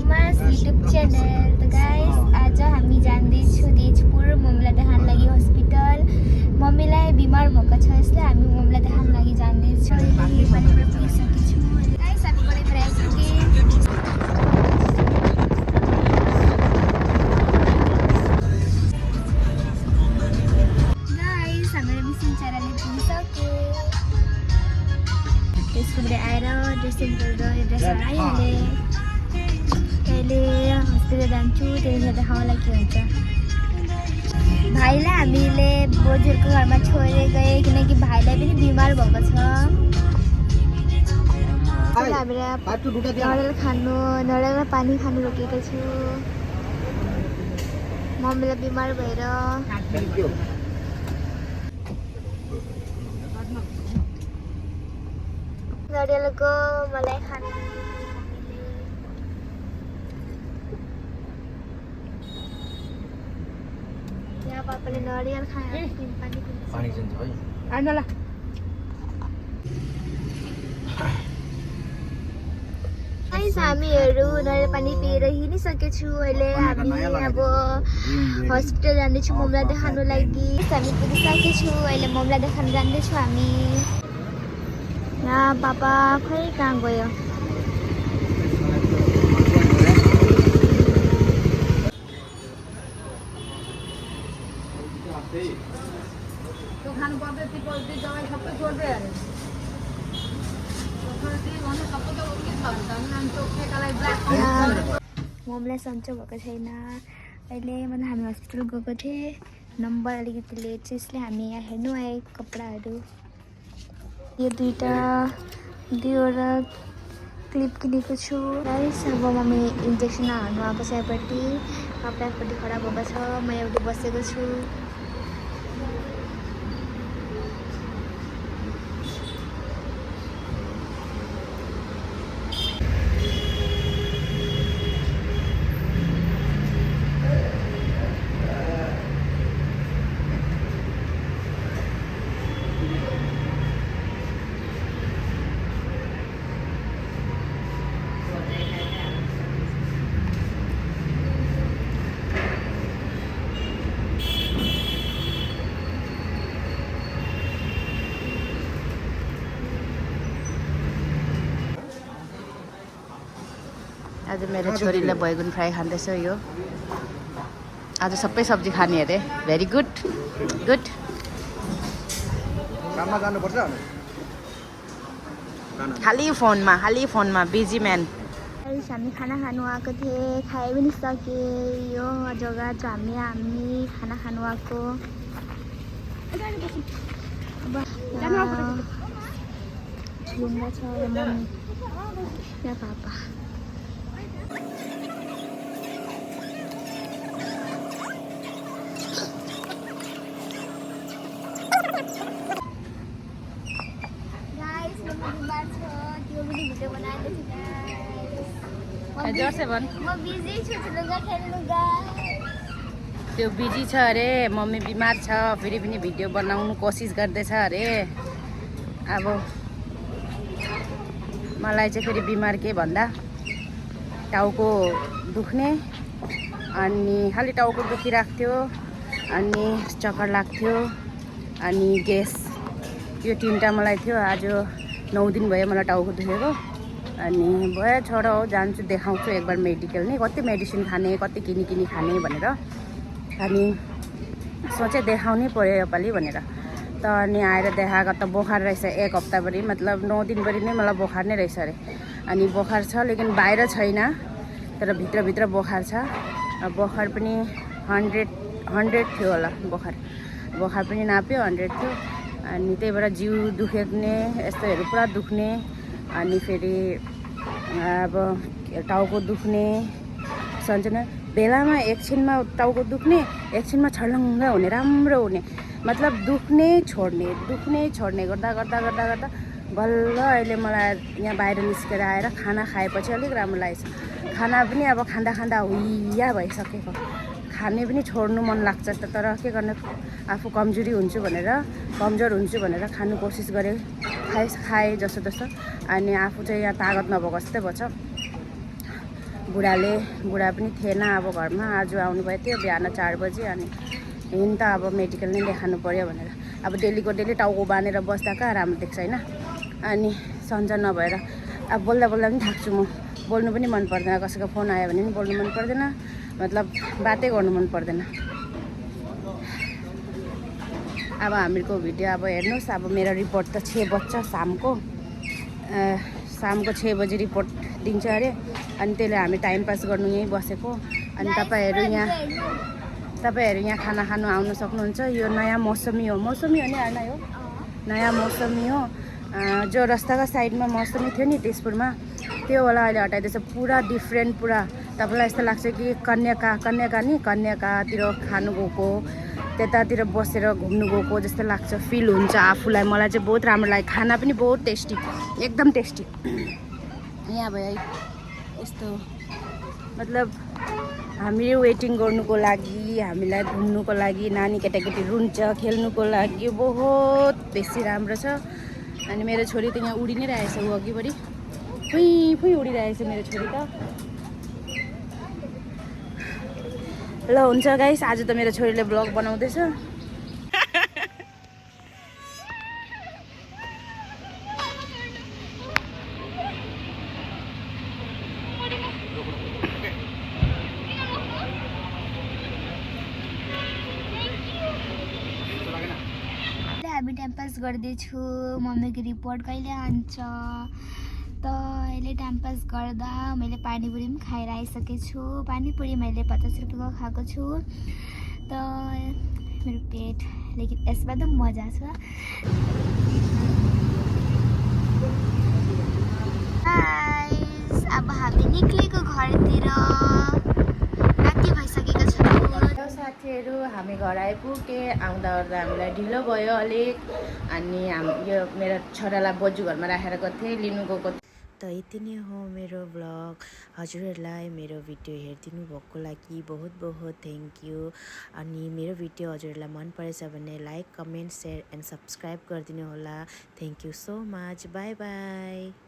Kumar YouTube channel. त guys आज हामी जाँदैछौँ तेजपुर मम्मीलाई देखाउन लागि हस्पिटल। मम्मीलाई बिमार भएको छ यसले हामी मम्मीलाई देखाउन लागि जाँदैछौँ। पानीबाट पुगिसकेछौँ गाइस, हामी बढेर आइसक्यौँ। गाइस हाम्रो मिसिन चराले पुगिसक्यो। त्यसपछि आएर ड्रेसिङ गरेर ड्रेसहरू आइहाले। अहिले हस्पिटल जान्छु, त्यतिखेर देखाउनलाई के हुन्छ। भाइलाई हामीले बोजूहरूको घरमा छोडेर गएँ किनकि भाइलाई पनि बिमार भएको छ। हामीले नरिवल खानु, नरिवल पानी खानु रोकेको छु मम्मीलाई बिमार भएर। नरिवलको मलाई खानु यहाँ पापाले नरिवल खाएर पानी दिन्छ है आन्नला। गाइस हामीहरू नरिवल पानी पिएर हिँडिसकेछु। अहिले हामी अब हस्पिटल जाँदैछौँ मम्मीलाई देखाउनु लागि। हामी पुगिसकेछौँ, अहिले मम्मीलाई देखाउनु जाँदैछौँ हामी। यहाँ पापा खै कहाँ गयो। मम्मीलाई सन्चो भएको छैन अहिले। मतलब हामी हस्पिटल गएको थिएँ, नम्बर अलिकति लेट छ यसले हामी यहाँ हेर्नु आए कपडाहरू। यो दुईवटा क्लिप किनेको छु गाइस। अब मम्मी इन्जेक्सन हाल्नु आएको छ यहाँपट्टि, पापा यहाँपट्टि खडा भएको छ, म एउटै बसेको छु। आज मेरो छोरीले बैगुन फ्राई खाँदैछ। यो आज सबै सब्जी खाने अरे। Very good good. खालि फोनमा बिजी म्यान। हामी खाना खानु आएको थिएँ, खाइ पनि सकेँ। यो जग्गा छ हामी खाना खानु आएको। ढुङ्गा छ मम्मी यहाँ पापा। त्यो बिजी छ अरे, मम्मी बिमार छ, फेरि पनि भिडियो बनाउनु कोसिस गर्दैछ अरे। अब मलाई चाहिँ फेरि बिमार के भन्दा टाउको दुख्ने, अनि खालि टाउको दुखिरहेको थियो, अनि चक्कर लाग्थ्यो, अनि ग्यास, यो तिनवटा मलाई थियो। आज 9 दिन भयो मलाई टाउको दुखेको। अनि भयो छोडो जान्छु देखाउँछु एकबार मेडिकल नै, कति मेडिसिन खाने, कति किनी खाने भनेर। अनि सोचेँ देखाउनै पर्यो योपालि भनेर। त अनि आएर देखाएको त बोखार रहेछ 1 हप्ताभरि, मतलब 9 दिनभरि नै मलाई बोखार नै रहेछ अरे। अनि बोखार छ लेकिन बाहिर छैन, तर भित्रभित्र बोखार छ। बोखार पनि 100 थियो होला। बोखार पनि नाप्यो 100 थियो। अनि त्यही भएर जिउ दुख्ने यस्तोहरू पुरा दुख्ने, अनि फेरि अब टाउको दुख्ने सन्चना बेलामा एकछिनमा टाउको दुख्ने, एकछिनमा छर्लङ्ग हुने, राम्रो हुने, मतलब दुख्ने छोड्ने गर्दा बल्ल अहिले मलाई यहाँ बाहिर निस्केर आएर खाना खाएपछि अलिक राम्रो लागेछ। खाना पनि अब खाँदा हुइया भइसकेको, खाने पनि छोड्नु मन लाग्छ तर के गर्ने, आफू कमजोर हुन्छु भनेर खानु कोसिस गरेँ, खाएँ जसो अनि आफू चाहिँ यहाँ तागत नभएको जस्तै भएछ। बुढा पनि थिएन अब घरमा। आज आउनुभएको थियो बिहान 4 बजी। अनि हिँड त अब मेडिकल नै देखाउनु पर्यो भनेर। अब डेली टाउको बाँधेर बस्दा कहाँ राम्रो देख्छ होइन। अनि सन्चो नभएर अब बोल्दा पनि थाक्छु म। बोल्नु पनि मन पर्दैन, कसैको फोन आयो भने पनि बोल्नु मन पर्दैन, मतलब बातै गर्नु मन पर्दैन। अब हामीहरूको भिडियो अब हेर्नुहोस्। अब मेरो रिपोर्ट त 6 बज्छ सामको 6 बजी रिपोर्ट दिन्छ अरे। अनि त्यसले हामी टाइम पास गर्नु यहीँ बसेको। अनि तपाईँहरू यहाँ खाना खानु आउनु सक्नुहुन्छ। यो नयाँ मौसमी हो नि हेर्न यो नयाँ मौसमी हो। जो रस्ताका साइडमा मौसमी थियो नि तेजपुरमा, त्यो होला अहिले हटाइदिएछ। पुरा डिफ्रेन्ट, पुरा तपाईँलाई यस्तो लाग्छ कि कन्याकातिर खानु गएको, त्यतातिर बसेर घुम्नु गएको जस्तो लाग्छ, फिल हुन्छ आफूलाई। मलाई चाहिँ बहुत राम्रो लाग्यो। खाना पनि बहुत टेस्टी, एकदम टेस्टी। यहाँ भयो यस्तो, मतलब हामी वेटिङ गर्नुको लागि, हामीलाई घुम्नुको लागि, नानी केटाकेटी रुन्छ खेल्नुको लागि बहुत बेसी राम्रो छ। अनि मेरो छोरी त यहाँ उडि नै रहेछ, ऊ अघिबडी फुइ उडिरहेछ मेरो छोरी त। ल हुन्छ गाइस, आज त मेरो छोरीले ब्लग बनाउँदैछ। हामी टाइम पास गर्दैछु। मम्मीको रिपोर्ट कहिले आउँछ त अहिले टाइम पास गर्दा मैले पानीपुरी पनि खाएर आइसकेको छु। पानीपुरी मैले 50 रुपियाँको खाएको छु। त मेरो पेट लेकिन यसमा त मजा छ। गाइस, अब हामी निक्लेको घरतिर, राति भइसकेको छ। साथीहरू हामी घर आइपुगे। आउँदा हामीलाई ढिलो भयो अलिक। अनि यो मेरो छोरालाई बोजू घरमा राखेर गएको थिएँ, लिनु गएको। त यति नै हो मेरो ब्लग। हजुरहरूलाई मेरो भिडियो हेरिदिनु भएको लागि बहुत बहुत थ्याङ्क यू। अनि मेरो भिडियो हजुरहरूलाई मन परेछ भने like, comment, share and subscribe गरिदिनु होला। Thank you so much. By by.